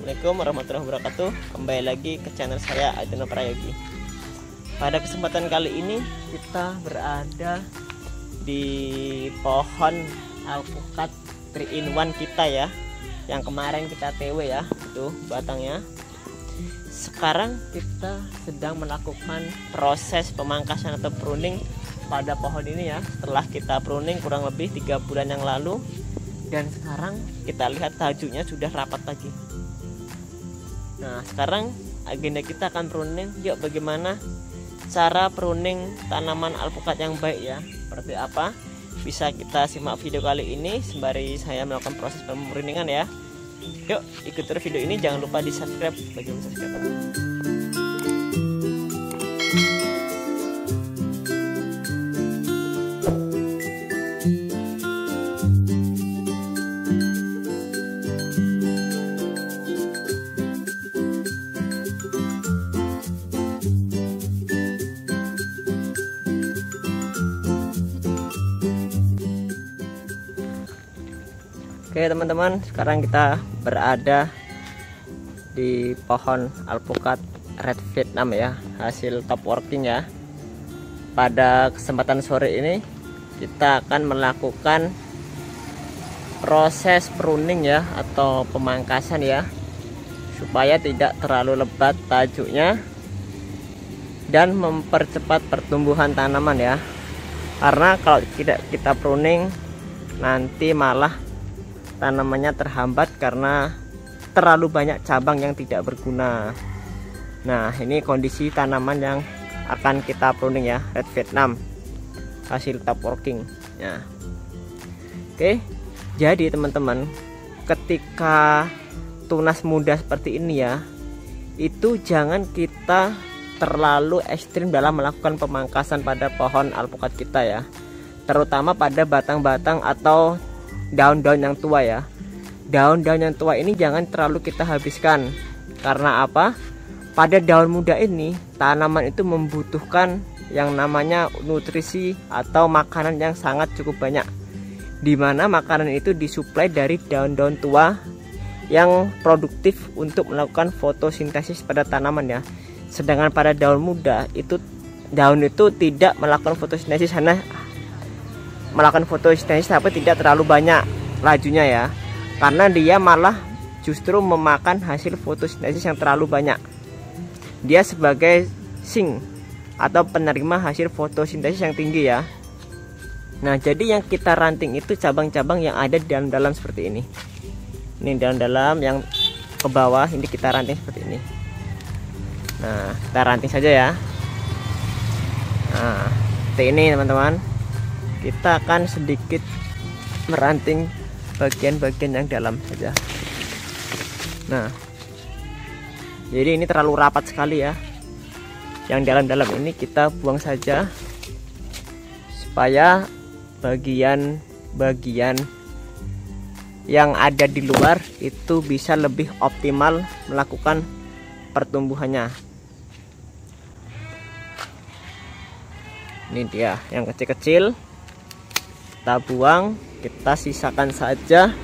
Assalamualaikum warahmatullahi wabarakatuh. Kembali lagi ke channel saya, Aitono Prayogi. Pada kesempatan kali ini kita berada di pohon alpukat 3-in-1 kita ya, yang kemarin kita TW ya, itu batangnya. Sekarang kita sedang melakukan proses pemangkasan atau pruning pada pohon ini ya, setelah kita pruning kurang lebih 3 bulan yang lalu. Dan sekarang kita lihat tajunya sudah rapat lagi. Nah, sekarang agenda kita akan pruning. Yuk, bagaimana cara pruning tanaman alpukat yang baik ya? Seperti apa? Bisa kita simak video kali ini sembari saya melakukan proses pemruningan ya. Yuk, ikuti terus video ini. Jangan lupa di subscribe bagi yang subscribe. Oke teman-teman, sekarang kita berada di pohon alpukat red Vietnam ya, hasil top working ya. Pada kesempatan sore ini kita akan melakukan proses pruning ya, atau pemangkasan ya, supaya tidak terlalu lebat tajuknya dan mempercepat pertumbuhan tanaman ya. Karena kalau tidak kita pruning nanti malah tanamannya terhambat karena terlalu banyak cabang yang tidak berguna. Nah, ini kondisi tanaman yang akan kita pruning ya, red Vietnam hasil top working ya. Oke, jadi teman-teman, ketika tunas muda seperti ini ya, itu jangan kita terlalu ekstrim dalam melakukan pemangkasan pada pohon alpukat kita ya, terutama pada batang-batang atau daun-daun yang tua ya. Daun-daun yang tua ini jangan terlalu kita habiskan. Karena apa? Pada daun muda ini tanaman itu membutuhkan yang namanya nutrisi atau makanan yang sangat cukup banyak, dimana makanan itu disuplai dari daun-daun tua yang produktif untuk melakukan fotosintesis pada tanaman ya. Sedangkan pada daun muda itu, daun itu tidak melakukan fotosintesis, karena melakukan fotosintesis tapi tidak terlalu banyak lajunya ya, karena dia malah justru memakan hasil fotosintesis yang terlalu banyak. Dia sebagai sink atau penerima hasil fotosintesis yang tinggi ya. Nah, jadi yang kita ranting itu cabang-cabang yang ada di dalam seperti ini. Ini dalam yang ke bawah ini kita ranting seperti ini. Nah, kita ranting saja ya. Nah, seperti ini teman-teman. Kita akan sedikit meranting bagian-bagian yang dalam saja. Nah, jadi ini terlalu rapat sekali ya. Yang dalam-dalam ini kita buang saja, supaya bagian-bagian yang ada di luar itu bisa lebih optimal melakukan pertumbuhannya. Ini dia yang kecil-kecil. Kita buang, kita sisakan saja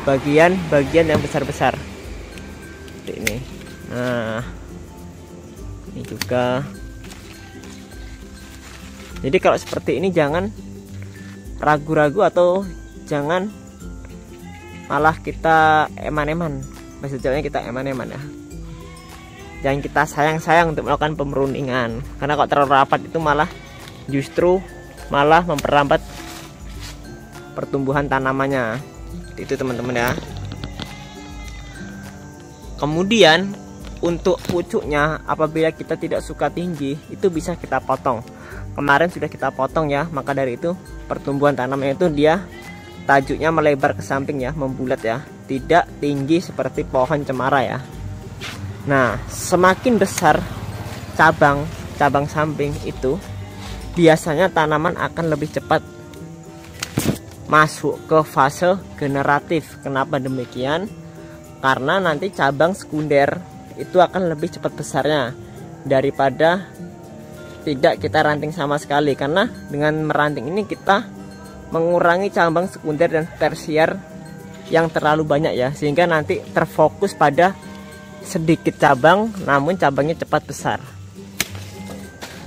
bagian-bagian yang besar-besar seperti ini. Nah, ini juga. Jadi kalau seperti ini jangan ragu-ragu atau jangan malah kita eman-eman. Bahasa Jawanya kita eman-eman ya. Jangan kita sayang-sayang untuk melakukan pemruningan, karena kalau terlalu rapat itu malah justru malah memperlambat pertumbuhan tanamannya. Itu teman-teman ya. Kemudian untuk pucuknya, apabila kita tidak suka tinggi, itu bisa kita potong. Kemarin sudah kita potong ya, maka dari itu pertumbuhan tanamannya itu dia tajuknya melebar ke samping ya, membulat ya, tidak tinggi seperti pohon cemara ya. Nah, semakin besar cabang samping itu, biasanya tanaman akan lebih cepat masuk ke fase generatif. Kenapa demikian? Karena nanti cabang sekunder itu akan lebih cepat besarnya daripada tidak kita ranting sama sekali. Karena dengan meranting ini kita mengurangi cabang sekunder dan tersier yang terlalu banyak ya, sehingga nanti terfokus pada sedikit cabang namun cabangnya cepat besar.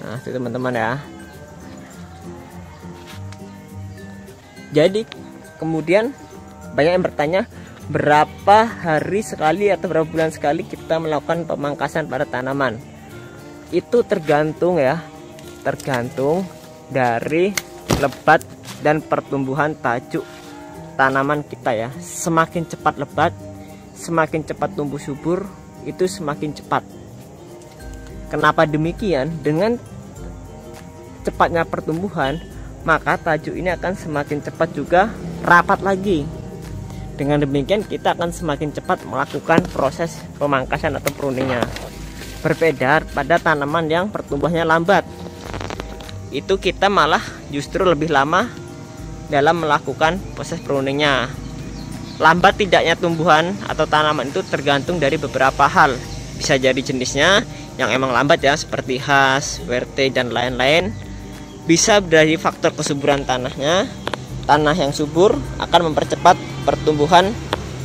Nah itu teman-teman ya. Jadi kemudian banyak yang bertanya, berapa hari sekali atau berapa bulan sekali kita melakukan pemangkasan pada tanaman? Itu tergantung ya, tergantung dari lebat dan pertumbuhan tajuk tanaman kita ya. Semakin cepat lebat, semakin cepat tumbuh subur, itu semakin cepat. Kenapa demikian? Dengan cepatnya pertumbuhan, maka tajuk ini akan semakin cepat juga rapat lagi. Dengan demikian kita akan semakin cepat melakukan proses pemangkasan atau pruningnya. Berbeda pada tanaman yang pertumbuhannya lambat, itu kita malah justru lebih lama dalam melakukan proses pruningnya. Lambat tidaknya tumbuhan atau tanaman itu tergantung dari beberapa hal. Bisa jadi jenisnya yang emang lambat ya, seperti khas, WRT dan lain-lain. Bisa dari faktor kesuburan tanahnya. Tanah yang subur akan mempercepat pertumbuhan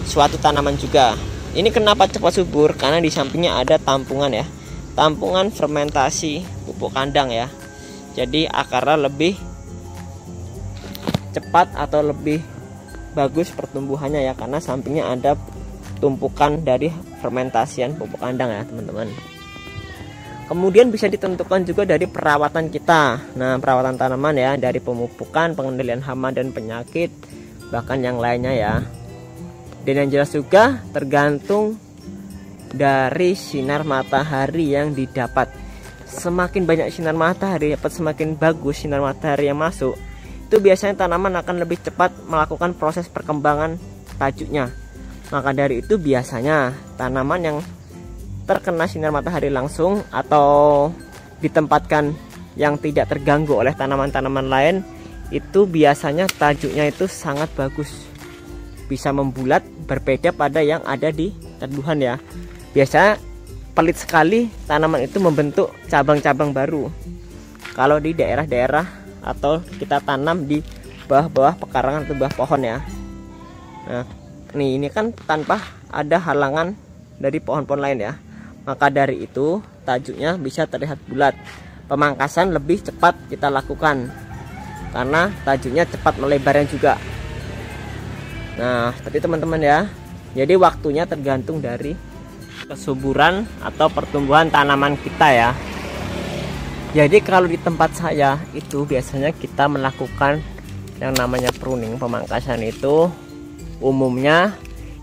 suatu tanaman juga. Ini kenapa cepat subur? Karena di sampingnya ada tampungan ya, tampungan fermentasi pupuk kandang ya. Jadi akarnya lebih cepat atau lebih bagus pertumbuhannya ya, karena sampingnya ada tumpukan dari fermentasian pupuk kandang ya teman-teman. Kemudian bisa ditentukan juga dari perawatan kita. Nah perawatan tanaman ya, dari pemupukan, pengendalian hama dan penyakit, bahkan yang lainnya ya. Dan yang jelas juga tergantung dari sinar matahari yang didapat. Semakin banyak sinar matahari dapat, semakin bagus sinar matahari yang masuk, itu biasanya tanaman akan lebih cepat melakukan proses perkembangan tajuknya. Maka dari itu biasanya tanaman yang terkena sinar matahari langsung atau ditempatkan yang tidak terganggu oleh tanaman-tanaman lain, itu biasanya tajuknya itu sangat bagus, bisa membulat, berbeda pada yang ada di teduhan ya. Biasanya pelit sekali tanaman itu membentuk cabang-cabang baru kalau di daerah-daerah atau kita tanam di bawah-bawah pekarangan atau bawah pohon ya. Nah ini kan tanpa ada halangan dari pohon-pohon lain ya. Maka dari itu tajuknya bisa terlihat bulat. Pemangkasan lebih cepat kita lakukan karena tajuknya cepat melebarnya juga. Nah seperti teman-teman ya. Jadi waktunya tergantung dari kesuburan atau pertumbuhan tanaman kita ya. Jadi kalau di tempat saya itu biasanya kita melakukan yang namanya pruning, pemangkasan itu umumnya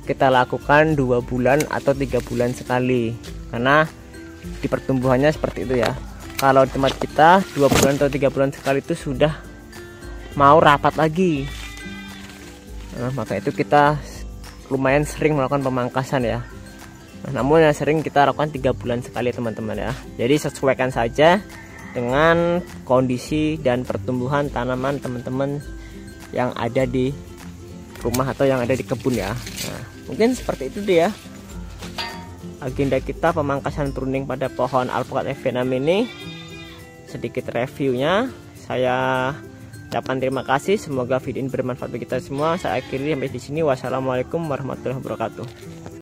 kita lakukan 2 bulan atau 3 bulan sekali, karena di pertumbuhannya seperti itu ya. Kalau di tempat kita 2 bulan atau 3 bulan sekali itu sudah mau rapat lagi. Nah, maka itu kita lumayan sering melakukan pemangkasan ya. Namun yang sering kita lakukan 3 bulan sekali teman-teman ya. Jadi sesuaikan saja dengan kondisi dan pertumbuhan tanaman teman-teman yang ada di rumah atau yang ada di kebun ya. Nah, mungkin seperti itu deh ya agenda kita pemangkasan pruning pada pohon alpukat evenam ini. Sedikit reviewnya, saya ucapkan terima kasih. Semoga video ini bermanfaat bagi kita semua. Saya akhiri sampai di sini. Wassalamualaikum warahmatullahi wabarakatuh.